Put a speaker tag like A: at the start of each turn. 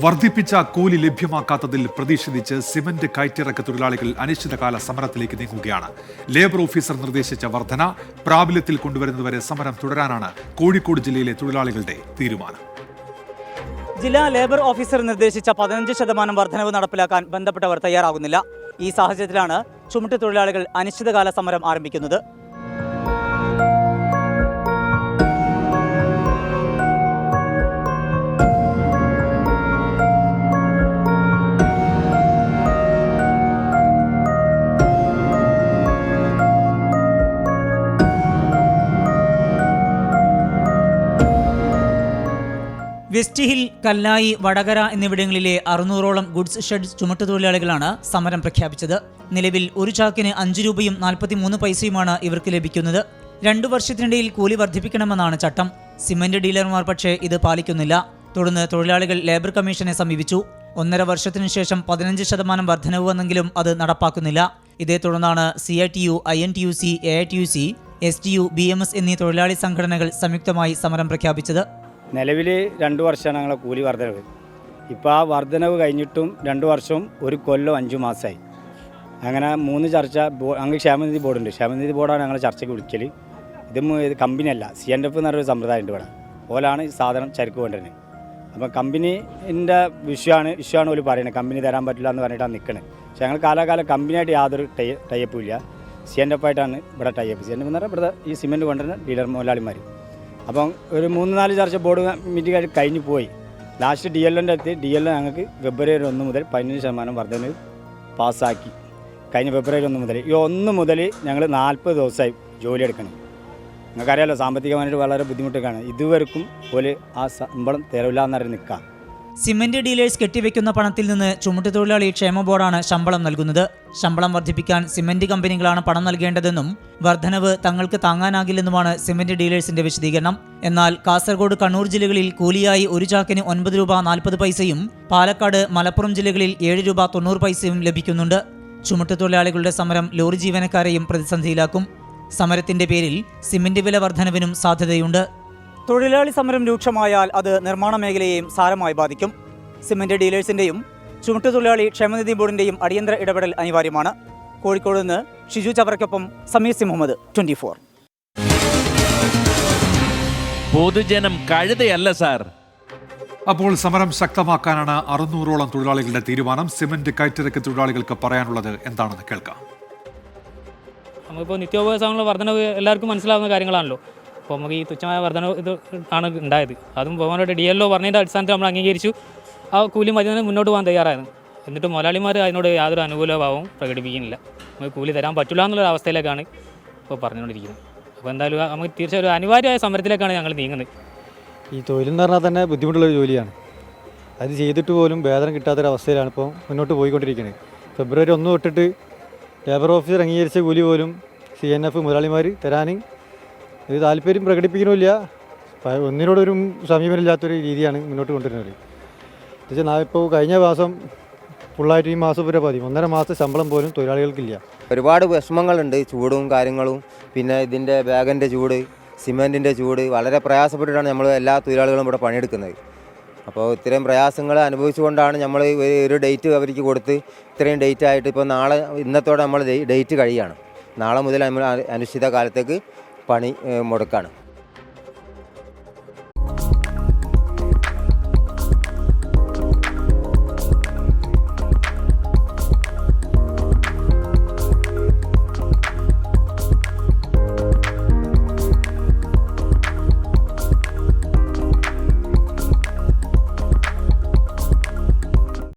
A: വർദ്ധിപ്പിച്ച കൂലി ലഭ്യമാക്കാത്തതിൽ പ്രതിഷേധിച്ച് സിമന്റ് കയറ്റിറക്ക തൊഴിലാളികൾ അനിശ്ചിതകാല സമരത്തിലേക്ക് നീങ്ങുകയാണ്. ലേബർ ഓഫീസർ നിർദ്ദേശിച്ച വർധന പ്രാബല്യത്തിൽ കൊണ്ടുവരുന്നതുവരെ സമരം തുടരാനാണ് കോഴിക്കോട് ജില്ലയിലെ തൊഴിലാളികളുടെ തീരുമാനം.
B: ജില്ലാ ലേബർ ഓഫീസർ നിർദ്ദേശിച്ച 15% വർധനവ് നടപ്പിലാക്കാൻ ബന്ധപ്പെട്ടവർ തയ്യാറാകുന്നില്ല. ഈ സാഹചര്യത്തിലാണ് ചുമട്ട് തൊഴിലാളികൾ അനിശ്ചിതകാല സമരം ആരംഭിക്കുന്നത്. വെസ്റ്റ് ഹിൽ, കല്ലായി, വടകര എന്നിവിടങ്ങളിലെ 600ഓളം ഗുഡ്സ് ഷെഡ് ചുമട്ടുതൊഴിലാളികളാണ് സമരം പ്രഖ്യാപിച്ചത്. നിലവിൽ ഒരു ചാക്കിന് 5 രൂപയും 43 പൈസയുമാണ് ഇവർക്ക് ലഭിക്കുന്നത്. 2 വർഷത്തിനിടയിൽ കൂലി വർദ്ധിപ്പിക്കണമെന്നാണ് ചട്ടം. സിമന്റ് ഡീലർമാർ പക്ഷേ ഇത് പാലിക്കുന്നില്ല. തുടർന്ന് തൊഴിലാളികൾ ലേബർ കമ്മീഷനെ സമീപിച്ചു. 1.5 വർഷത്തിനു ശേഷം 15% വർധനവ് വന്നെങ്കിലും അത് നടപ്പാക്കുന്നില്ല. ഇതേ തുടർന്നാണ് CITU, INTUC, AITUC, STU, BMS എന്നീ തൊഴിലാളി സംഘടനകൾ സംയുക്തമായി സമരം പ്രഖ്യാപിച്ചത്.
C: നിലവിൽ 2 വർഷമാണ് ഞങ്ങളെ കൂലി വർധനവ്. ഇപ്പോൾ ആ വർധനവ് കഴിഞ്ഞിട്ടും 2 വർഷവും 1 കൊല്ലം 5 മാസമായി. അങ്ങനെ 3 ചർച്ച ഞങ്ങൾ ക്ഷേമനിധി ബോർഡുണ്ട്. ക്ഷേമനിധി ബോർഡാണ് ഞങ്ങൾ ചർച്ചയ്ക്ക് വിളിക്കൽ. ഇത് കമ്പനിയല്ല, CNF എന്നൊരു സമ്പ്രദായമുണ്ട് ഇവിടെ. ഓലാണ് ഈ സാധനം ചരക്ക് കൊണ്ടുവരുന്നത്. അപ്പം കമ്പനീൻ്റെ വിഷയമാണ് ഓല് പറയുന്നത്. കമ്പനി തരാൻ പറ്റില്ല എന്ന് പറഞ്ഞിട്ടാണ് നിൽക്കുന്നത്. പക്ഷേ ഞങ്ങൾ കാലാകാലം കമ്പനിയായിട്ട് യാതൊരു ടൈപ്പും ഇല്ല. CNF ആയിട്ടാണ് ഇവിടെ ടൈപ്പ്. CNF എന്ന് പറഞ്ഞാൽ ഇവിടെ ഈ സിമെൻറ്റ് കൊണ്ടുവരുന്ന ഡീലർ മുതലാളിമാർ. അപ്പം ഒരു 3-4 ചർച്ച ബോർഡ് മീറ്റിംഗ് കഴിഞ്ഞ് പോയി. ലാസ്റ്റ് DLOൻ്റെ എത്തി. DLO ഞങ്ങൾക്ക് ഫെബ്രുവരി 1 മുതൽ 15% വർധന പാസ്സാക്കി. കഴിഞ്ഞ ഫെബ്രുവരി 1 മുതൽ. ഈ 1 മുതൽ ഞങ്ങൾ 40 ദിവസമായി ജോലി എടുക്കണം. നിങ്ങൾക്കറിയാലോ, സാമ്പത്തികമായിട്ട് വളരെ ബുദ്ധിമുട്ടൊക്കെയാണ്. ഇതുവരെക്കും പോലെ ആ ശമ്പളം തരവില്ല എന്നറിഞ്ഞ് നിൽക്കാം.
B: സിമന്റ് ഡീലേഴ്സ് കെട്ടിവെക്കുന്ന പണത്തിൽ നിന്ന് ചുമട്ടുതൊഴിലാളി ക്ഷേമ ബോർഡാണ് ശമ്പളം നൽകുന്നത്. ശമ്പളം വർദ്ധിപ്പിക്കാൻ സിമന്റ് കമ്പനികളാണ് പണം നൽകേണ്ടതെന്നും വർധനവ് തങ്ങൾക്ക് താങ്ങാനാകില്ലെന്നുമാണ് സിമന്റ് ഡീലേഴ്സിന്റെ വിശദീകരണം. എന്നാൽ കാസർഗോഡ്, കണ്ണൂർ ജില്ലകളിൽ കൂലിയായി ഒരു ചാക്കിന് 9 രൂപ 40 പൈസയും പാലക്കാട്, മലപ്പുറം ജില്ലകളിൽ 7 രൂപ 90 പൈസയും ലഭിക്കുന്നുണ്ട്. ചുമട്ടുതൊഴിലാളികളുടെ സമരം ലോറി ജീവനക്കാരെയും പ്രതിസന്ധിയിലാക്കും. സമരത്തിന്റെ പേരിൽ സിമന്റ് വില വർധനവിനും സാധ്യതയുണ്ട്. തൊഴിലാളി സമരം രൂക്ഷമായാൽ അത് നിർമ്മാണ മേഖലയെയും സാരമായി ബാധിക്കും. സിമന്റ് ഡീലേഴ്സിന്റെയും ചുമട്ടുതൊഴിലാളി ക്ഷേമനിധി ബോർഡിന്റെയും അടിയന്തര ഇടപെടൽ അനിവാര്യമാണ്. കോഴിക്കോട് നിന്ന് ഷിജു ചവറയ്ക്കൊപ്പം സമീർ സി മുഹമ്മദ്, 24.
D: പൊതുജനം കഴുതയല്ല സാർ.
A: അപ്പോൾ സമരം ശക്തമാക്കാനാണ് 600ഓളം തൊഴിലാളികളുടെ തീരുമാനം. സിമന്റ് കയറ്റിറക്ക തൊഴിലാളികൾക്ക് പറയാനുള്ളത് എന്താണെന്ന് കേൾക്കാം.
E: നമുക്കിപ്പോൾ നിത്യോപയോഗ വർധനവ് എല്ലാവർക്കും മനസ്സിലാവുന്ന കാര്യങ്ങളാണല്ലോ. അപ്പോൾ നമുക്ക് ഈ തുച്ഛമായ വർധന ഇത് ആണ് ഉണ്ടായത്. അതും ബഹുമാനമായിട്ട് DLO പറഞ്ഞതിൻ്റെ അടിസ്ഥാനത്തിൽ നമ്മൾ അംഗീകരിച്ചു. ആ കൂലി മതി മുന്നോട്ട് പോകാൻ തയ്യാറായിരുന്നു. എന്നിട്ട് മുതലാളിമാർ അതിനോട് യാതൊരു അനുകൂലഭാവവും പ്രകടിപ്പിക്കുന്നില്ല. നമുക്ക് കൂലി തരാൻ പറ്റില്ല എന്നുള്ളൊരു അവസ്ഥയിലേക്കാണ് ഇപ്പോൾ പറഞ്ഞുകൊണ്ടിരിക്കുന്നത്. അപ്പോൾ എന്തായാലും നമുക്ക് തീർച്ചയായും ഒരു അനിവാര്യമായ സമരത്തിലേക്കാണ് ഞങ്ങൾ നീങ്ങുന്നത്.
F: ഈ തൊഴിലെന്ന് പറഞ്ഞാൽ തന്നെ ബുദ്ധിമുട്ടുള്ളൊരു ജോലിയാണ്. അത് ചെയ്തിട്ട് പോലും വേതനം കിട്ടാത്തൊരവസ്ഥയിലാണ് ഇപ്പോൾ മുന്നോട്ട് പോയിക്കൊണ്ടിരിക്കുന്നത്. ഫെബ്രുവരി 1 തൊട്ടിട്ട് ലേബർ ഓഫീസർ അംഗീകരിച്ച കൂലി പോലും CNF മുതലാളിമാർ തരാൻ ഒരു താല്പര്യം പ്രകടിപ്പിക്കണമില്ല. ഒന്നിനോടൊരു സമീപനമില്ലാത്തൊരു രീതിയാണ് മുന്നോട്ട് കൊണ്ടുവരുന്നത്. എന്നുവെച്ചാൽ ഇപ്പോൾ കഴിഞ്ഞ മാസം ഫുള്ളായിട്ട് ഈ മാസം വരെ 1.5 മാസത്തെ ശമ്പളം പോലും തൊഴിലാളികൾക്കില്ല.
G: ഒരുപാട് വിഷമങ്ങളുണ്ട്. ചൂടും കാര്യങ്ങളും, പിന്നെ ഇതിൻ്റെ ബാഗിൻ്റെ ചൂട്, സിമെൻറ്റിൻ്റെ ചൂട്, വളരെ പ്രയാസപ്പെട്ടിട്ടാണ് നമ്മൾ എല്ലാ തൊഴിലാളികളും ഇവിടെ പണിയെടുക്കുന്നത്. അപ്പോൾ ഇത്രയും പ്രയാസങ്ങൾ അനുഭവിച്ചുകൊണ്ടാണ് നമ്മൾ ഒരു ഡേറ്റ് അവർക്ക് കൊടുത്ത് ഇത്രയും ഡേറ്റ് ആയിട്ട് ഇപ്പോൾ ഇന്നത്തോടെ നമ്മൾ ഡേറ്റ് കഴിയുകയാണ്. നാളെ മുതൽ നമ്മൾ അനിശ്ചിത കാലത്തേക്ക് പണി മുടക്കാണ്.